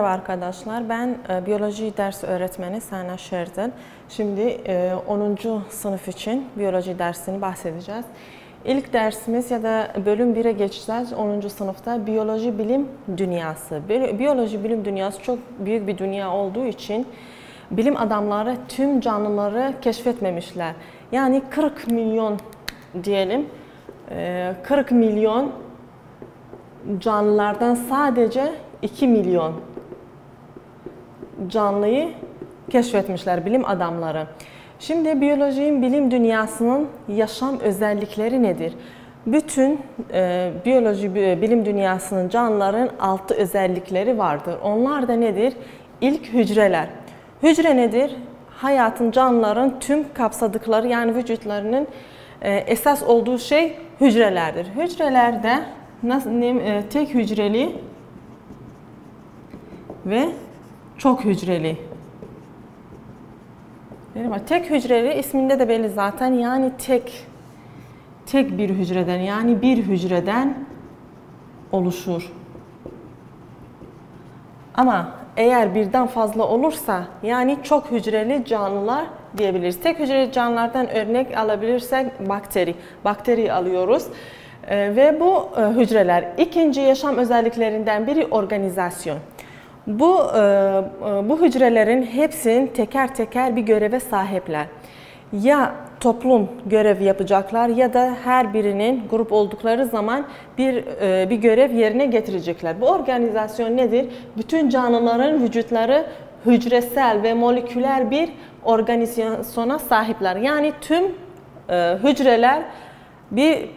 Merhaba arkadaşlar, ben biyoloji ders öğretmeni Sana Şerdel. Şimdi 10. sınıf için biyoloji dersini bahsedeceğiz. İlk dersimiz ya da bölüm 1'e geçeceğiz 10. sınıfta biyoloji bilim dünyası. Biyoloji bilim dünyası çok büyük bir dünya olduğu için bilim adamları tüm canlıları keşfetmemişler. Yani 40 milyon diyelim, 40 milyon canlılardan sadece 2 milyon canlıyı keşfetmişler bilim adamları. Şimdi biyolojinin bilim dünyasının yaşam özellikleri nedir? Bütün biyoloji bilim dünyasının canlıların 6 özellikleri vardır. Onlar da nedir? İlk hücreler. Hücre nedir? Hayatın, canlıların tüm kapsadıkları yani vücutlarının esas olduğu şey hücrelerdir. Hücrelerde tek hücreli ve çok hücreli. Tek hücreli isminde de belli zaten, yani tek bir hücreden, yani bir hücreden oluşur. Ama eğer birden fazla olursa yani çok hücreli canlılar diyebiliriz. Tek hücreli canlılardan örnek alabilirsek bakteri alıyoruz. Ve bu hücreler. İkinci yaşam özelliklerinden biri organizasyon. Bu hücrelerin hepsinin teker teker bir göreve sahipler. Ya toplum görev yapacaklar ya da her birinin grup oldukları zaman bir görev yerine getirecekler. Bu organizasyon nedir? Bütün canlıların vücutları hücresel ve moleküler bir organizasyona sahipler. Yani tüm hücreler bir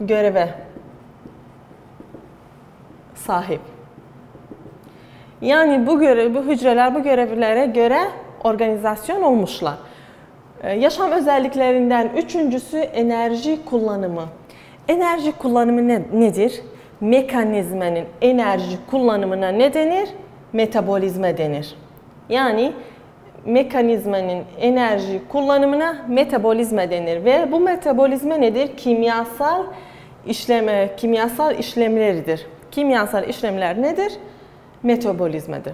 göreve sahip. Yani bu hücreler bu görevlere göre organizasyon olmuşlar. Yaşam özelliklerinden üçüncüsü enerji kullanımı. Enerji kullanımı nedir? Mekanizmanın enerji kullanımına ne denir? Metabolizma denir. Yani mekanizmanın enerji kullanımına metabolizma denir ve bu metabolizma nedir? Kimyasal işlemleridir. Kimyasal işlemler nedir? Metabolizmadır.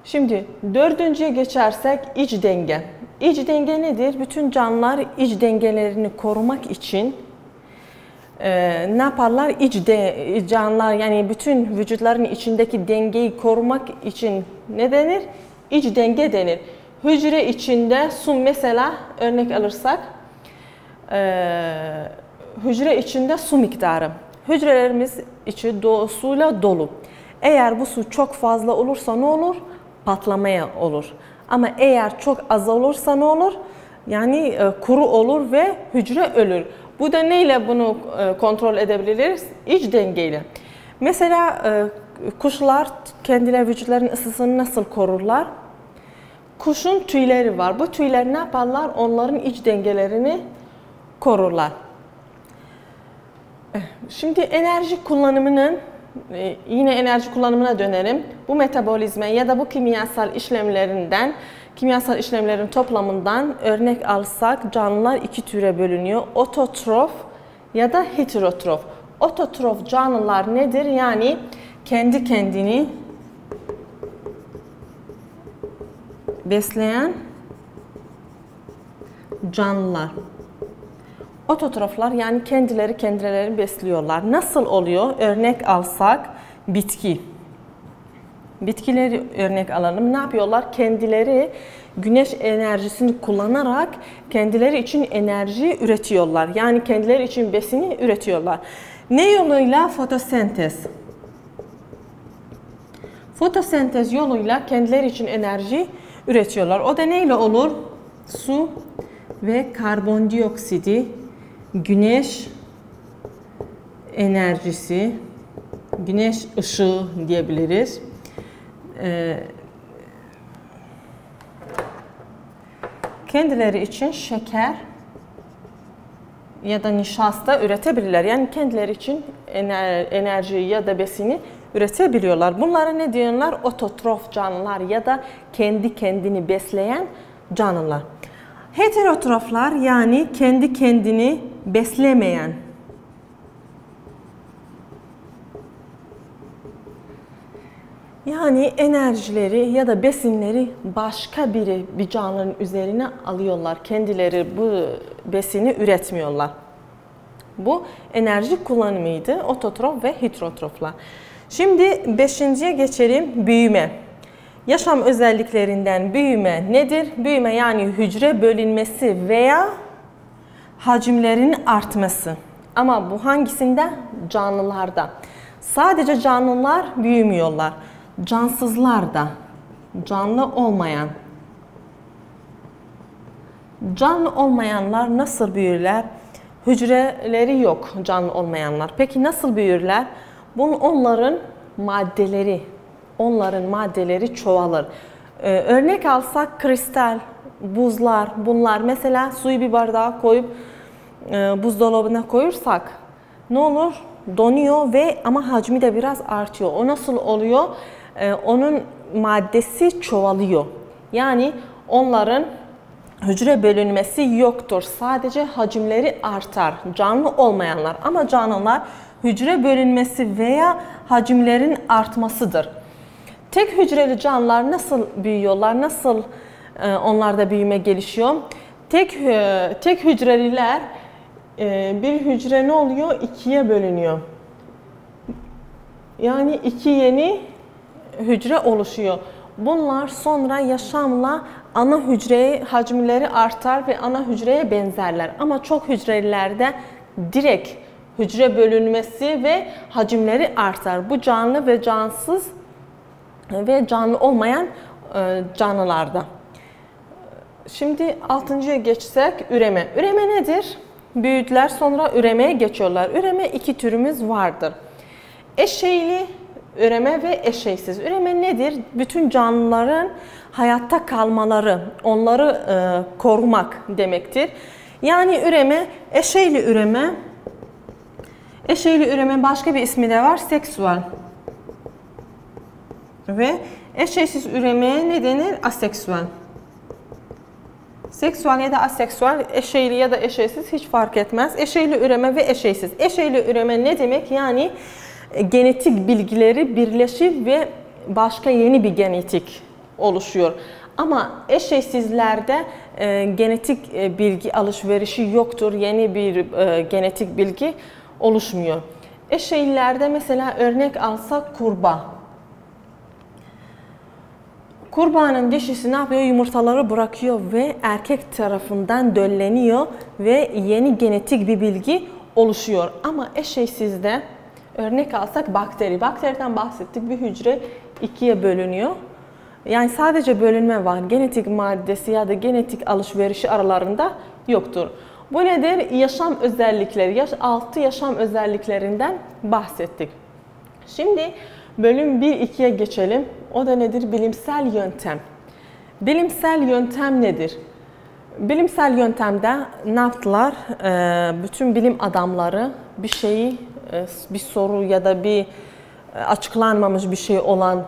Şimdi dördüncüye geçersek iç denge. İç denge nedir? Bütün canlılar iç dengelerini korumak için ne yaparlar? Canlılar yani bütün vücutların içindeki dengeyi korumak için ne denir? İç denge denir. Hücre içinde su, mesela örnek alırsak hücre içinde su miktarı. Hücrelerimiz içi suyla dolu. Eğer bu su çok fazla olursa ne olur? Patlamaya olur. Ama eğer çok az olursa ne olur? Yani kuru olur ve hücre ölür. Bu da neyle bunu kontrol edebiliriz? İç dengeyle. Mesela kuşlar kendileri vücutlarının ısısını nasıl korurlar? Kuşun tüyleri var. Bu tüyler ne yaparlar? Onların iç dengelerini korurlar. Şimdi enerji kullanımının, yine enerji kullanımına dönelim. Bu metabolizma ya da bu kimyasal işlemlerin toplamından örnek alsak canlılar iki türe bölünüyor. Ototrof ya da heterotrof. Ototrof canlılar nedir? Yani kendi kendini besleyen canlılar. Ototroflar yani kendilerini besliyorlar. Nasıl oluyor? Örnek alsak bitki. Bitkileri örnek alalım. Ne yapıyorlar? Kendileri güneş enerjisini kullanarak kendileri için enerji üretiyorlar. Yani kendileri için besini üretiyorlar. Ne yoluyla? Fotosentez. Fotosentez yoluyla kendileri için enerji üretiyorlar. O da neyle olur? Su ve karbondioksidi, güneş enerjisi, güneş ışığı diyebiliriz. Kendileri için şeker ya da nişasta üretebilirler. Yani kendileri için enerji ya da besini üretebiliyorlar. Bunlara ne diyorlar? Ototrof canlılar ya da kendi kendini besleyen canlılar. Heterotroflar yani kendi kendini beslemeyen Yani enerjileri ya da besinleri başka bir canlının üzerine alıyorlar. Kendileri bu besini üretmiyorlar. Bu enerji kullanımıydı, ototrof ve heterotroflar. Şimdi 5.'ye geçelim, büyüme. Yaşam özelliklerinden büyüme nedir? Büyüme yani hücre bölünmesi veya hacimlerin artması. Ama bu hangisinde? Canlılarda. Sadece canlılar büyümüyorlar. Cansızlar da, canlı olmayanlar nasıl büyürler? Hücreleri yok canlı olmayanlar. Peki nasıl büyürler? Onların maddeleri çoğalır. Örnek alsak kristal, buzlar, bunlar mesela suyu bir bardağa koyup buzdolabına koyursak ne olur? Donuyor ama hacmi de biraz artıyor. O nasıl oluyor? Onun maddesi çoğalıyor. Yani onların hücre bölünmesi yoktur. Sadece hacimleri artar. Canlı olmayanlar ama canlılar hücre bölünmesi veya hacimlerin artmasıdır. Tek hücreli canlılar nasıl büyüyorlar? Nasıl onlarda büyüme gelişiyor? Tek hücreliler bir hücre ne oluyor? İkiye bölünüyor. Yani iki yeni hücre oluşuyor. Bunlar sonra yaşamla ana hücre hacimleri artar ve ana hücreye benzerler. Ama çok hücrelilerde direkt hücre bölünmesi ve hacimleri artar. Bu canlı ve cansız ve canlı olmayan canlılarda. Şimdi 6.'ya geçsek üreme. Üreme nedir? Büyüdüler sonra üremeye geçiyorlar. Üreme iki türümüz vardır. Eşeyli üreme ve eşeysiz. Üreme nedir? Bütün canlıların hayatta kalmaları, onları korumak demektir. Yani üreme, eşeyli üreme başka bir ismi de var, seksüel. Ve eşeysiz üremeye ne denir? Aseksüel. Seksüel ya da aseksüel, eşeyli ya da eşeysiz hiç fark etmez. Eşeyli üreme ve eşeysiz. Eşeyli üreme ne demek? Yani genetik bilgileri birleşir ve başka yeni bir genetik oluşuyor. Ama eşeysizlerde genetik bilgi alışverişi yoktur. Yeni bir genetik bilgi oluşmuyor. Eşeylilerde mesela örnek alsak kurbağa. Kurbağanın dişisi ne yapıyor? Yumurtaları bırakıyor ve erkek tarafından dölleniyor ve yeni genetik bir bilgi oluşuyor. Ama eşeysizde örnek alsak bakteri. Bakteriden bahsettik. Bir hücre ikiye bölünüyor. Yani sadece bölünme var. Genetik maddesi ya da genetik alışverişi aralarında yoktur. Bu nedir? Yaşam özellikleri. 6 yaşam özelliklerinden bahsettik. Şimdi bölüm 1-2'ye geçelim. O da nedir? Bilimsel yöntem. Bilimsel yöntem nedir? Bilimsel yöntemde ne yaptılar? Bütün bilim adamları bir şeyi, bir soru ya da bir açıklanmamış bir şey olan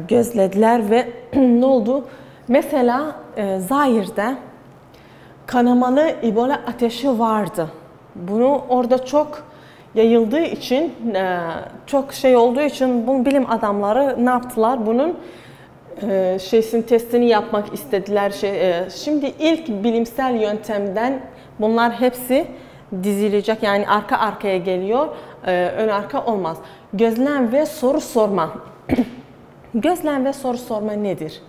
gözlediler ve ne oldu? Mesela Zair'de kanamalı Ebola ateşi vardı. Bunu orada çok yayıldığı için, çok şey olduğu için bu bilim adamları ne yaptılar? Bunun testini yapmak istediler. Şimdi ilk bilimsel yöntemden bunlar hepsi dizilecek, yani arka arkaya geliyor, ön arka olmaz. Gözlem ve soru sorma. Gözlem ve soru sorma nedir?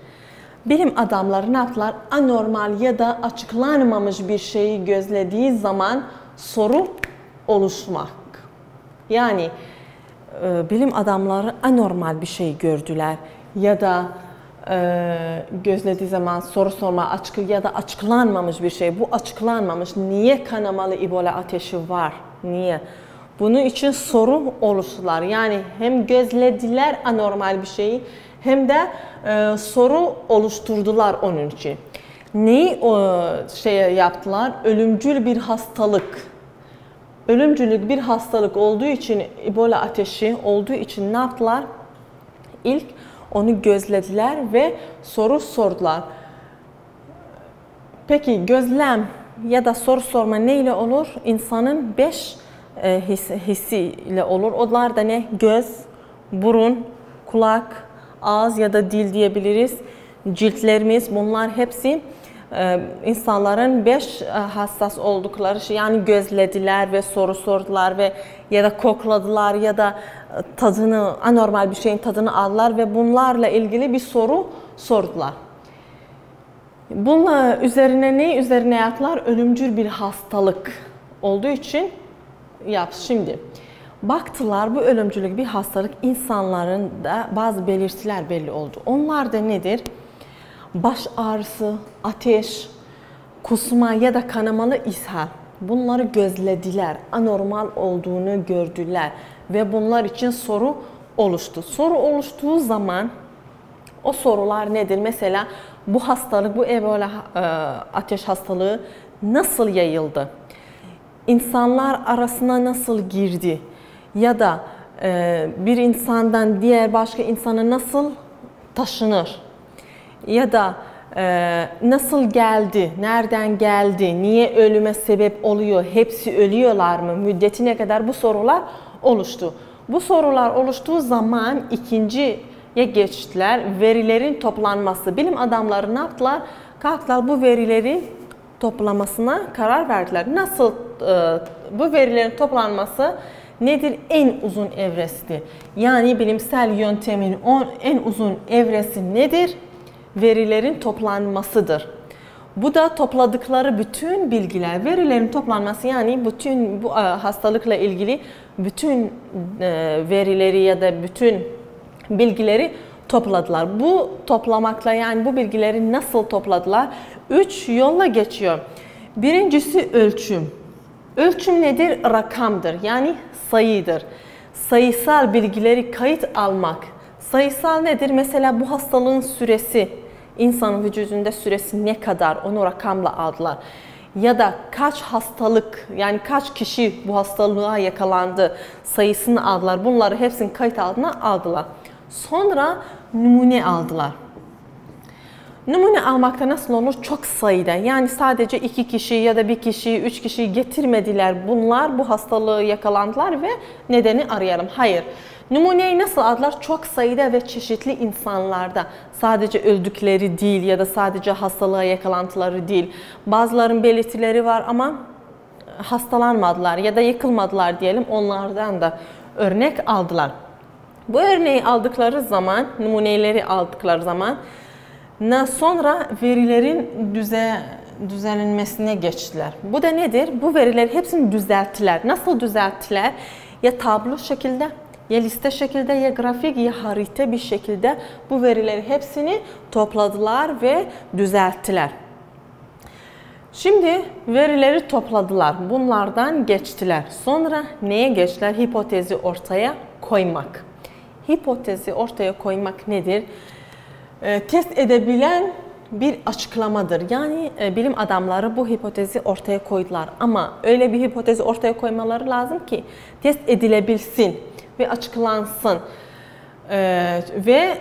Bilim adamları ne yaptılar? Anormal ya da açıklanmamış bir şeyi gözlediği zaman soru oluşmak. Yani bilim adamları anormal bir şey gördüler ya da gözlediği zaman soru sorma ya da açıklanmamış bir şey. Bu açıklanmamış. Niye kanamalı Ebola ateşi var? Niye? Bunun için soru oluştular. Yani hem gözlediler anormal bir şeyi hem de soru oluşturdular onun için. Neyi yaptılar? Ölümcül bir hastalık. Ölümcül bir hastalık olduğu için, Ebola ateşi olduğu için ne yaptılar? İlk onu gözlediler ve soru sordular. Peki gözlem ya da soru sorma neyle olur? İnsanın 5 hissiyle olur. Onlar da ne? Göz, burun, kulak, ağız ya da dil diyebiliriz. Ciltlerimiz, bunlar hepsi insanların 5 hassas oldukları şey, yani gözlediler ve soru sordular ve ya da kokladılar ya da tadını, anormal bir şeyin tadını aldılar ve bunlarla ilgili bir soru sordular. Bunun üzerine ne üzerine yaptılar? Ölümcül bir hastalık olduğu için şimdi baktılar, bu ölümcül bir hastalık, insanların da bazı belirtiler belli oldu. Onlar da nedir? Baş ağrısı, ateş, kusma ya da kanamalı ishal. Bunları gözlediler, anormal olduğunu gördüler ve bunlar için soru oluştu. Soru oluştuğu zaman o sorular nedir? Mesela bu hastalık, bu Ebola ateş hastalığı nasıl yayıldı? İnsanlar arasına nasıl girdi? Ya da bir insandan diğer başka insana nasıl taşınır? Ya da nasıl geldi, nereden geldi, niye ölüme sebep oluyor, hepsi ölüyorlar mı, müddeti ne kadar, bu sorular oluştu. Bu sorular oluştuğu zaman ikinciye geçtiler, verilerin toplanması. Bilim adamları ne yaptılar? Kalktılar, bu verileri toplamasına karar verdiler. Nasıl bu verilerin toplanması nedir? En uzun evresi. Yani bilimsel yöntemin en uzun evresi nedir? Verilerin toplanmasıdır. Bu da topladıkları bütün bilgiler, verilerin toplanması, yani bütün bu hastalıkla ilgili bütün verileri ya da bütün bilgileri topladılar. Bu toplamakla, yani bu bilgileri nasıl topladılar? 3 yolla geçiyor. Birincisi ölçüm. Ölçüm nedir? Rakamdır, yani sayıdır. Sayısal bilgileri kayıt almak. Sayısal nedir? Mesela bu hastalığın süresi, insanın vücudunda süresi ne kadar, onu rakamla aldılar. Ya da kaç hastalık, yani kaç kişi bu hastalığa yakalandı sayısını aldılar. Bunları hepsini kayıt altına aldılar. Sonra numune aldılar. Numune almakta nasıl olur? Çok sayıda, yani sadece 2 kişi ya da 1 kişi, 3 kişi getirmediler. Bunlar bu hastalığı yakalandılar ve nedeni arayalım. Hayır. Numuneyi nasıl aldılar? Çok sayıda ve çeşitli insanlarda. Sadece öldükleri değil ya da sadece hastalığa yakalantıları değil. Bazılarının belirtileri var ama hastalanmadılar ya da yıkılmadılar diyelim. Onlardan da örnek aldılar. Bu örneği aldıkları zaman, numuneleri aldıkları zaman sonra verilerin düzenlenmesine geçtiler. Bu da nedir? Bu verileri hepsini düzelttiler. Nasıl düzelttiler? Ya tablo şekilde, ya liste şekilde, ya grafik, ya harita bir şekilde bu verileri hepsini topladılar ve düzelttiler. Şimdi verileri topladılar. Bunlardan geçtiler. Sonra neye geçtiler? Hipotezi ortaya koymak. Hipotezi ortaya koymak nedir? Test edebilen bir açıklamadır. Yani bilim adamları bu hipotezi ortaya koydular. Ama öyle bir hipotezi ortaya koymaları lazım ki test edilebilsin ve açıklansın. Ve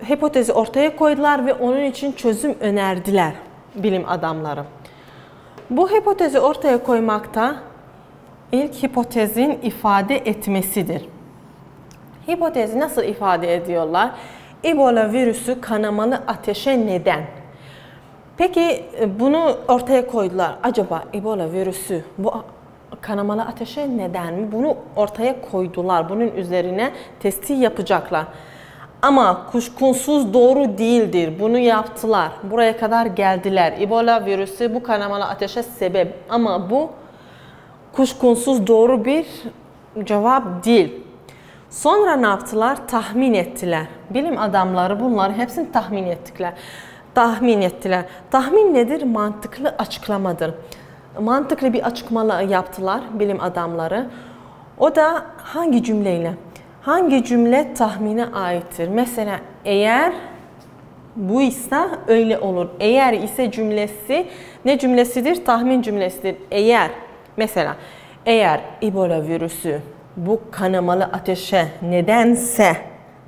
hipotezi ortaya koydular ve onun için çözüm önerdiler bilim adamları. Bu hipotezi ortaya koymakta ilk hipotezin ifade etmesidir. Hipotezi nasıl ifade ediyorlar? Ebola virüsü kanamalı ateşe neden? Peki bunu ortaya koydular. Acaba Ebola virüsü bu kanamalı ateşe neden mi? Bunu ortaya koydular. Bunun üzerine testi yapacaklar. Ama kuşkunsuz doğru değildir. Bunu yaptılar. Buraya kadar geldiler. Ebola virüsü bu kanamalı ateşe sebep. Ama bu kuşkunsuz doğru bir cevap değil. Sonra ne yaptılar? Tahmin ettiler. Bilim adamları bunları hepsini tahmin ettiler. Tahmin nedir? Mantıklı açıklamadır. Mantıklı bir açıklama yaptılar bilim adamları. O da hangi cümleyle? Hangi cümle tahmine aittir? Mesela eğer bu ise öyle olur. Eğer ise cümlesi ne cümlesidir? Tahmin cümlesidir. Eğer, mesela eğer Ebola virüsü bu kanamalı ateşe nedense,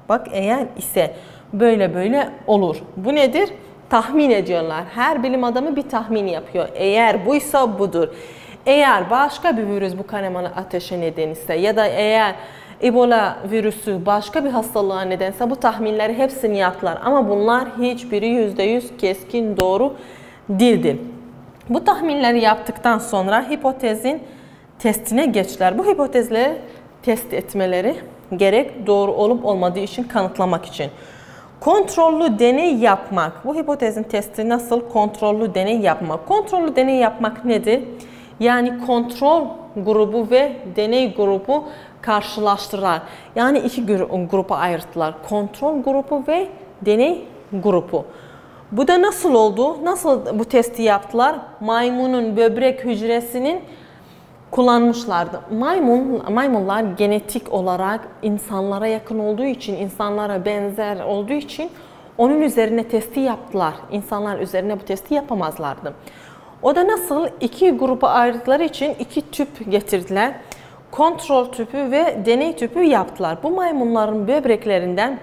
bak eğer ise böyle olur. Bu nedir? Tahmin ediyorlar. Her bilim adamı bir tahmin yapıyor. Eğer buysa budur. Eğer başka bir virüs bu kanamalı ateşe neden ise ya da eğer Ebola virüsü başka bir hastalığa nedense bu tahminleri hepsini yaptılar. Ama bunlar hiçbiri %100 keskin doğru değildir. Bu tahminleri yaptıktan sonra hipotezin testine geçtiler. Bu hipotezleri test etmeleri gerek doğru olup olmadığı için kanıtlamak için. Kontrollü deney yapmak. Bu hipotezin testi nasıl? Kontrollü deney yapmak. Kontrollü deney yapmak nedir? Yani kontrol grubu ve deney grubu karşılaştırırlar. Yani iki grupa ayırttılar. Kontrol grubu ve deney grubu. Bu da nasıl oldu? Nasıl bu testi yaptılar? Maymunun böbrek hücresinin kullanmışlardı. Maymunlar genetik olarak insanlara yakın olduğu için, insanlara benzer olduğu için onun üzerine testi yaptılar. İnsanlar üzerine bu testi yapamazlardı. O da nasıl? İki gruba ayırdıkları için iki tüp getirdiler. Kontrol tüpü ve deney tüpü yaptılar. Bu maymunların böbreklerinden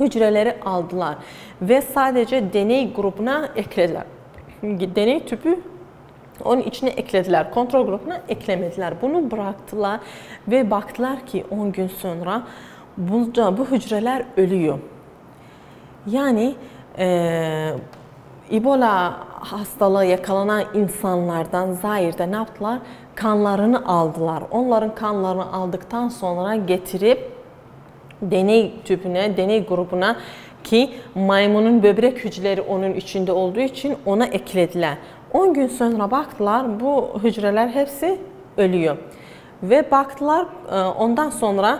hücreleri aldılar ve sadece deney grubuna eklediler. Deney tüpü onun içine eklediler. Kontrol grubuna eklemediler. Bunu bıraktılar ve baktılar ki 10 gün sonra bu hücreler ölüyor. Yani Ebola hastalığı yakalanan insanlardan Zair'de ne yaptılar? Kanlarını aldılar. Onların kanlarını aldıktan sonra getirip deney tüpüne, deney grubuna ki maymunun böbrek hücreleri onun içinde olduğu için ona eklediler. 10 gün sonra baktılar bu hücreler hepsi ölüyor. Ve baktılar ondan sonra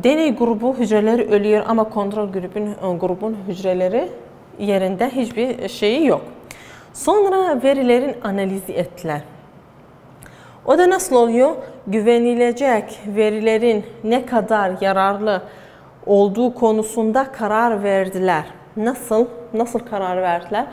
deney grubu hücreleri ölüyor ama kontrol grubun hücreleri yerinde hiçbir şeyi yok. Sonra verilerin analizi ettiler. O da nasıl oluyor? Güvenilecek verilerin ne kadar yararlı olduğu konusunda karar verdiler. Nasıl karar verdiler?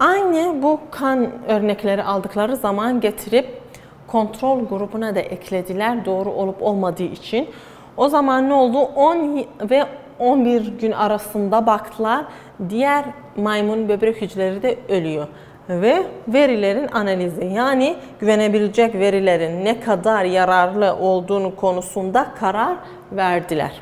Aynı bu kan örnekleri aldıkları zaman getirip kontrol grubuna da eklediler doğru olup olmadığı için. O zaman ne oldu? 10 ve 11 gün arasında baktılar. Diğer maymun böbrek hücreleri de ölüyor. Ve verilerin analizi yani güvenebilecek verilerin ne kadar yararlı olduğunu konusunda karar verdiler.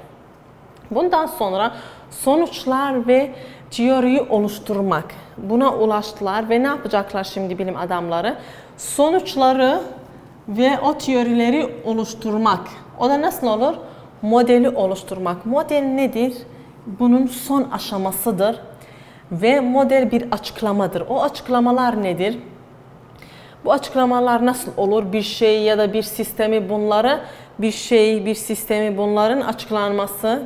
Bundan sonra sonuçlar ve teoriyi oluşturmak. Buna ulaştılar ve ne yapacaklar şimdi bilim adamları? Sonuçları ve o teorileri oluşturmak. O da nasıl olur? Modeli oluşturmak. Model nedir? Bunun son aşamasıdır. Ve model bir açıklamadır. O açıklamalar nedir? Bu açıklamalar nasıl olur? Bir şey ya da bir sistemi bir sistemi bunların açıklanması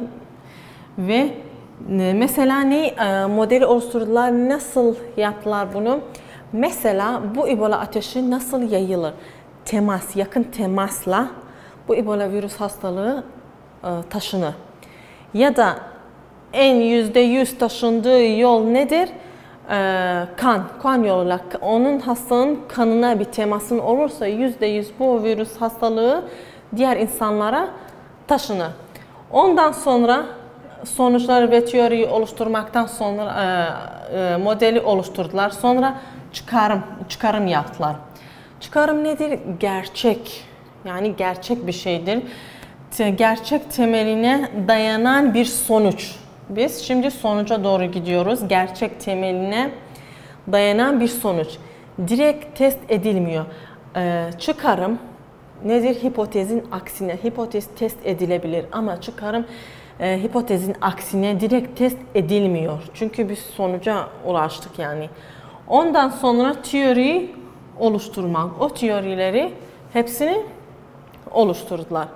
ve mesela modeli oluşturdular, nasıl yaptılar bunu? Mesela bu Ebola ateşi nasıl yayılır? Yakın temasla bu Ebola virüs hastalığı taşınır. Ya da en %100 taşındığı yol nedir? Kan yoluyla. Onun hastanın kanına bir temasın olursa %100 bu virüs hastalığı diğer insanlara taşınır. Ondan sonra sonuçları ve teoriyi oluşturmaktan sonra modeli oluşturdular. Sonra çıkarım yaptılar. Çıkarım nedir? Gerçek. Yani gerçek bir şeydir. Gerçek temeline dayanan bir sonuç. Biz şimdi sonuca doğru gidiyoruz. Gerçek temeline dayanan bir sonuç. Direkt test edilmiyor. Çıkarım nedir? Hipotezin aksine. Hipotez test edilebilir ama çıkarım hipotezin aksine direkt test edilmiyor. Çünkü biz sonuca ulaştık yani. Ondan sonra teori oluşturmak. O teorileri hepsini oluşturdular.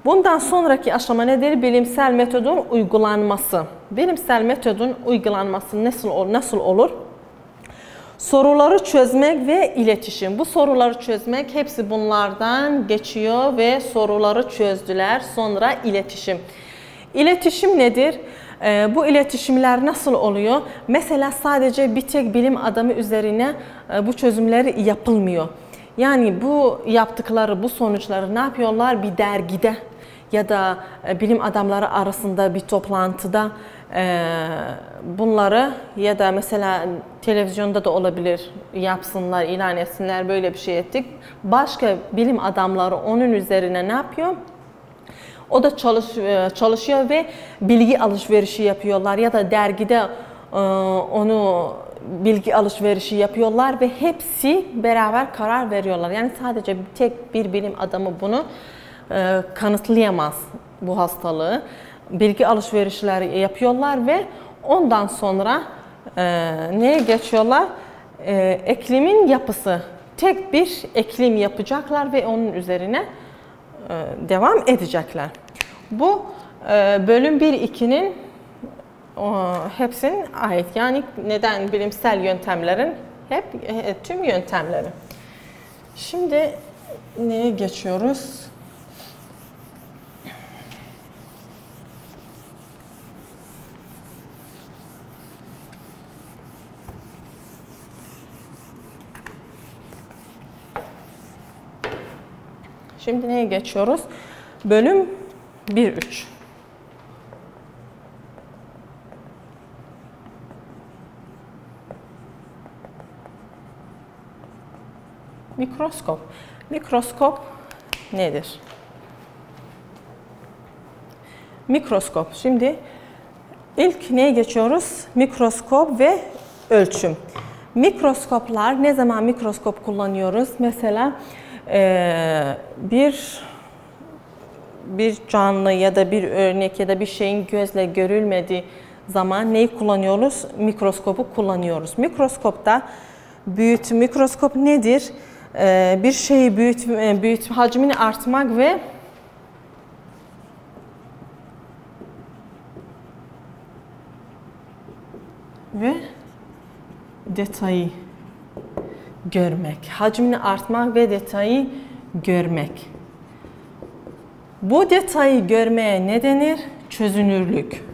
Bundan sonraki aşama nedir? Bilimsel metodun uygulanması. Bilimsel metodun uygulanması nasıl olur? Soruları çözmek ve iletişim. Bu soruları çözmek hepsi bunlardan geçiyor ve soruları çözdüler. Sonra iletişim. İletişim nedir? Bu iletişimler nasıl oluyor? Mesela sadece bir tek bilim adamı üzerine bu çözümler yapılmıyor. Yani bu yaptıkları, bu sonuçları ne yapıyorlar? Bir dergide ya da bilim adamları arasında bir toplantıda bunları ya da mesela televizyonda da olabilir, yapsınlar, ilan etsinler, böyle bir şey ettik. Başka bilim adamları onun üzerine ne yapıyor? O da çalışıyor ve bilgi alışverişi yapıyorlar ya da dergide onu bilgi alışverişi yapıyorlar ve hepsi beraber karar veriyorlar. Yani sadece tek bir bilim adamı bunu kanıtlayamaz, bu hastalığı. Bilgi alışverişleri yapıyorlar ve ondan sonra neye geçiyorlar? Eklimin yapısı. Tek bir eklim yapacaklar ve onun üzerine devam edecekler. Bu bölüm 1-2'nin hepsine ait. Yani neden bilimsel yöntemlerin tüm yöntemleri. Şimdi neye geçiyoruz? Şimdi neye geçiyoruz? Bölüm 1-3. Mikroskop. Mikroskop nedir? Mikroskop. Şimdi ilk neye geçiyoruz? Mikroskop ve ölçüm. Mikroskoplar, ne zaman mikroskop kullanıyoruz? Mesela bir canlı ya da bir örnek ya da bir şeyin gözle görülmediği zaman neyi kullanıyoruz? Mikroskopu kullanıyoruz. Mikroskopta mikroskop nedir? Bir şeyi hacmini artmak ve detayı görmek. Hacmini artmak ve detayı görmek. Bu detayı görmeye ne denir? Çözünürlük.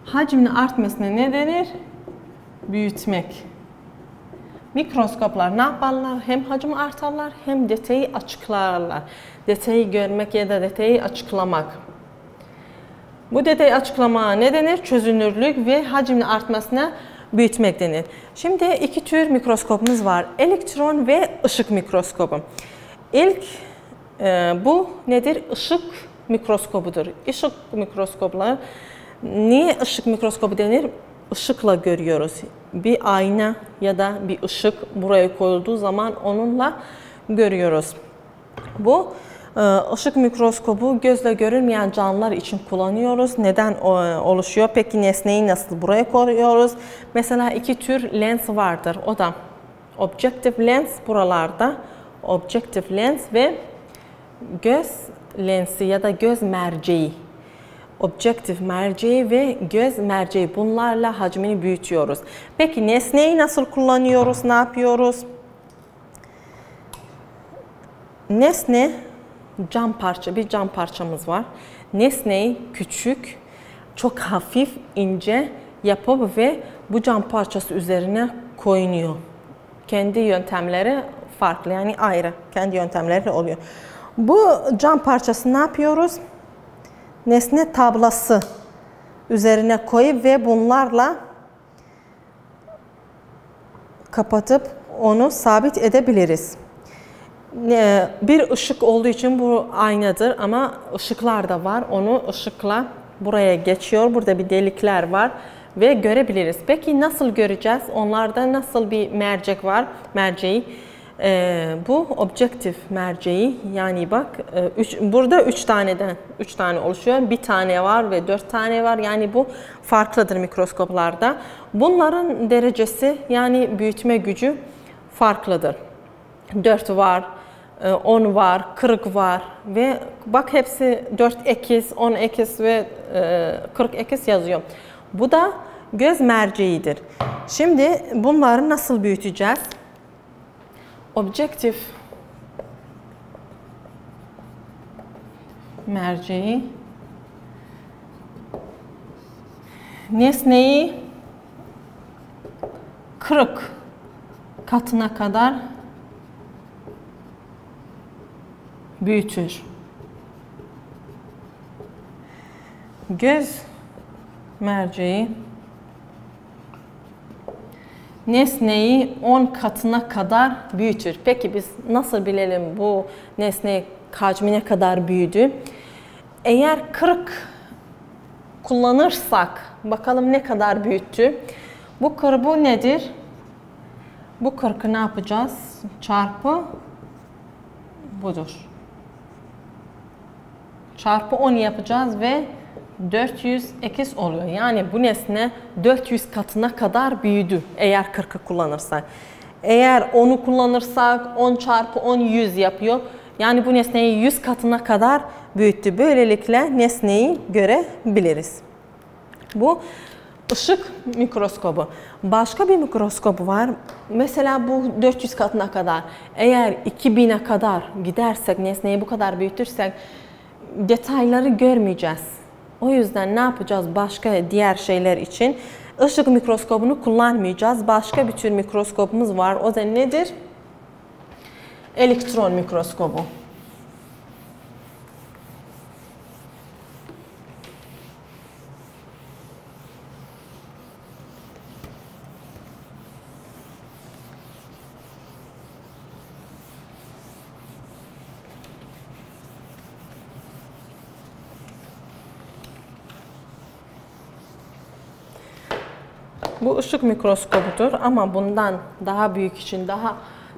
Hacmini artmasına ne denir? Büyütmek. Mikroskoplar ne yaparlar? Hem hacmi artarlar hem detayı açıklarlar. Detayı görmek ya da detayı açıklamak. Bu detayı açıklamaya ne denir? Çözünürlük ve hacmin artmasına büyütmek denir. Şimdi iki tür mikroskopumuz var. Elektron ve ışık mikroskobu. İlk bu nedir? Işık mikroskobudur. Işık mikroskoplar. Niye ışık mikroskobu denir? Işıkla görüyoruz. Bir ayna ya da bir ışık buraya koyulduğu zaman onunla görüyoruz. Bu ışık mikroskobu gözle görülmeyen canlılar için kullanıyoruz. Neden oluşuyor? Peki nesneyi nasıl buraya koyuyoruz? Mesela iki tür lens vardır. O da objective lens buralarda. Objective lens ve göz lensi ya da göz merceği. Objective merceği ve göz merceği, bunlarla hacmini büyütüyoruz. Peki nesneyi nasıl kullanıyoruz? Ne yapıyoruz? Nesne bir cam parçamız var. Nesneyi küçük, çok hafif, ince yapıp ve bu cam parçası üzerine koyuyor. Kendi yöntemleri farklı, yani ayrı. Kendi yöntemleri oluyor. Bu cam parçası ne yapıyoruz? Nesne tablası üzerine koyup ve bunlarla kapatıp onu sabit edebiliriz. Bir ışık olduğu için bu aynadır ama ışıklar da var. Onu ışıkla buraya geçiyor. Burada bir delikler var ve görebiliriz. Peki nasıl göreceğiz? Onlarda nasıl bir mercek var? Merceği. Bu objektif merceği, yani bak burada 3 tane oluşuyor. Bir tane var ve 4 tane var. Yani bu farklıdır mikroskoplarda. Bunların derecesi, yani büyütme gücü farklıdır. 4 var, 10 var, 40 var ve bak hepsi 4 ekiz, 10 ekiz ve 40 ekiz yazıyor. Bu da göz merceğidir. Şimdi bunları nasıl büyüteceğiz? Objektif merceği nesneyi 40 katına kadar büyütür. Göz merceği nesneyi 10 katına kadar büyütür. Peki biz nasıl bilelim bu nesneyi hacmi ne kadar büyüdü. Eğer 40 kullanırsak bakalım ne kadar büyüttü. Bu kürbü nedir? Bu 40'ı ne yapacağız? Çarpı budur. Çarpı 10 yapacağız ve 400x oluyor. Yani bu nesne 400 katına kadar büyüdü eğer 40'ı kullanırsak. Eğer 10'u kullanırsak 10 çarpı 10 100 yapıyor. Yani bu nesneyi 100 katına kadar büyüttü. Böylelikle nesneyi görebiliriz. Bu ışık mikroskobu. Başka bir mikroskobu var. Mesela bu 400 katına kadar. Eğer 2000'e kadar gidersek, nesneyi bu kadar büyütürsek detayları görmeyeceğiz. O yüzden ne yapacağız başka diğer şeyler için? Işık mikroskobunu kullanmayacağız. Başka bir tür mikroskopumuz var. O da nedir? Elektron mikroskobu. Bu ışık mikroskobudur ama bundan daha büyük için, daha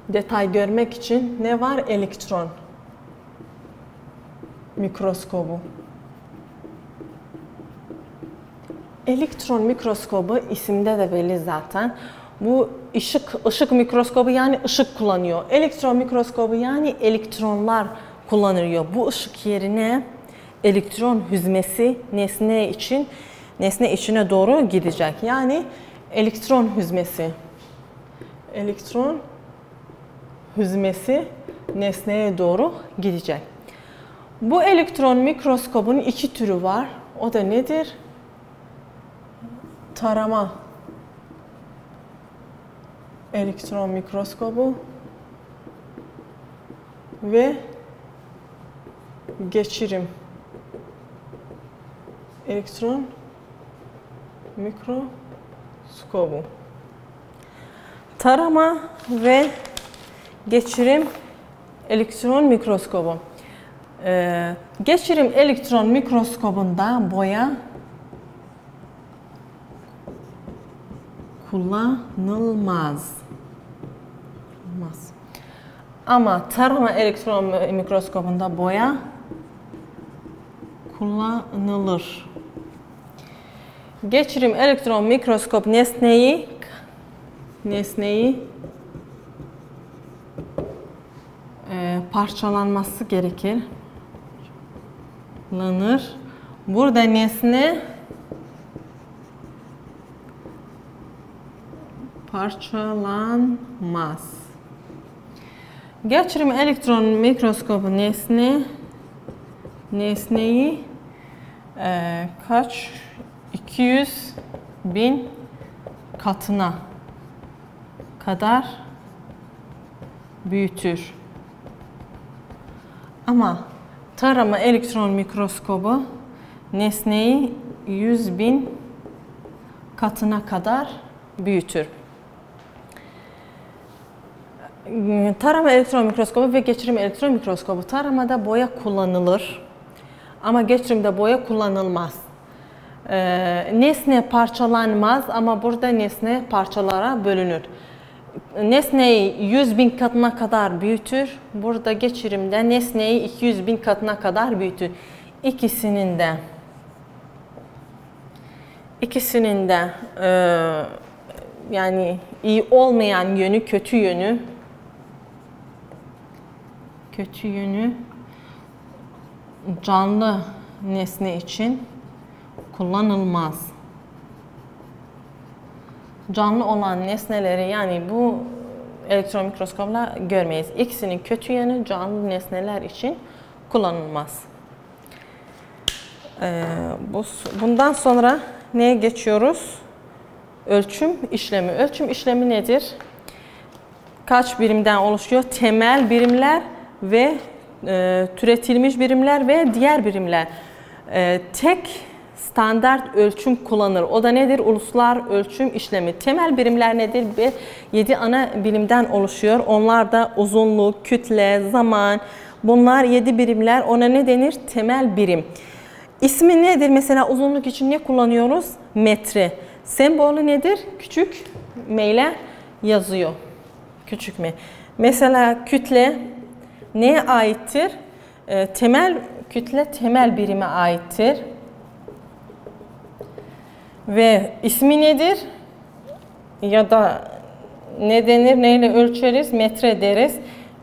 detay görmek için ne var? Elektron mikroskobu. Elektron mikroskobu isimde de belli zaten. Bu ışık mikroskobu yani ışık kullanıyor. Elektron mikroskobu yani elektronlar kullanılıyor. Bu ışık yerine elektron hüzmesi nesne içine doğru gidecek. Yani elektron hüzmesi. Elektron hüzmesi nesneye doğru gidecek. Bu elektron mikroskobun iki türü var. O da nedir? Tarama elektron mikroskobu ve geçirim elektron mikroskobu. Tarama ve geçirim elektron mikroskobu. Geçirim elektron mikroskobunda boya kullanılmaz. Ama tarama elektron mikroskobunda boya kullanılır. Geçirim elektron mikroskop nesneyi parçalanması gerekir. Burada nesne parçalanmaz. Geçirim elektron mikroskobu nesneyi 200.000 katına kadar büyütür. Ama tarama elektron mikroskobu nesneyi 100.000 katına kadar büyütür. Tarama elektron mikroskobu ve geçirim elektron mikroskobu. Taramada boya kullanılır ama geçirimde boya kullanılmaz. Nesne parçalanmaz ama burada nesne parçalara bölünür. Nesneyi 100.000 katına kadar büyütür. Burada geçirimde nesneyi 200.000 katına kadar büyütür. İkisinin de yani iyi olmayan yönü, kötü yönü canlı nesne için kullanılmaz. Canlı olan nesneleri yani bu elektron mikroskopla görmeyiz. İkisinin kötü yönü canlı nesneler için kullanılmaz. Bundan sonra neye geçiyoruz? Ölçüm işlemi. Ölçüm işlemi nedir? Kaç birimden oluşuyor? Temel birimler ve türetilmiş birimler ve diğer birimler. Tek standart ölçüm kullanılır. O da nedir? Uluslar ölçüm işlemi. Temel birimler nedir? 7 ana birimden oluşuyor. Onlar da uzunluk, kütle, zaman, Bunlar 7 birimler. Ona ne denir? Temel birim. İsmi nedir? Mesela uzunluk için ne kullanıyoruz? Metre. Sembolü nedir? Küçük m ile yazıyor. Küçük m. Mesela kütle neye aittir? Temel kütle temel birime aittir. Ve ismi nedir? Ya da ne denir? Neyle ölçeriz? Metre deriz.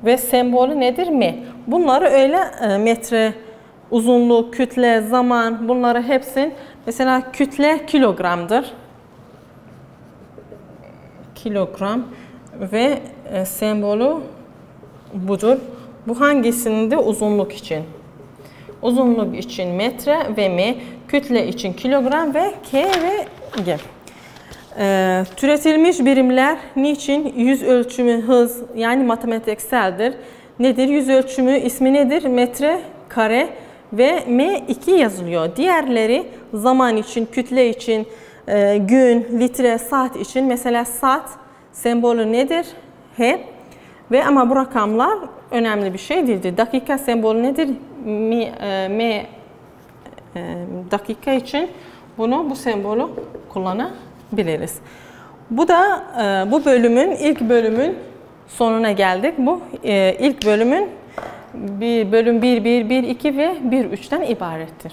Ve sembolü nedir? M. Bunları öyle metre, uzunluk, kütle, zaman, bunları hepsini, mesela kütle kilogramdır. Kilogram ve sembolü budur. Bu hangisinde? Uzunluk için. Uzunluk için metre ve m, kütle için kilogram ve k ve g. Türetilmiş birimler niçin? Yüz ölçümü hız, yani matematikseldir. Nedir? Yüz ölçümü ismi nedir? Metre, kare ve m2 yazılıyor. Diğerleri zaman için, kütle için, gün, litre, saat için. Mesela saat sembolü nedir? H. Ve ama bu rakamlar önemli bir şey değildir. Dakika sembolü nedir? M dakika için bu sembolü kullanabiliriz. Bu da bu bölümün, ilk bölümün sonuna geldik. Bu ilk bölümün bölüm 1, 1, 1, 2 ve 1, 3'ten ibarettir.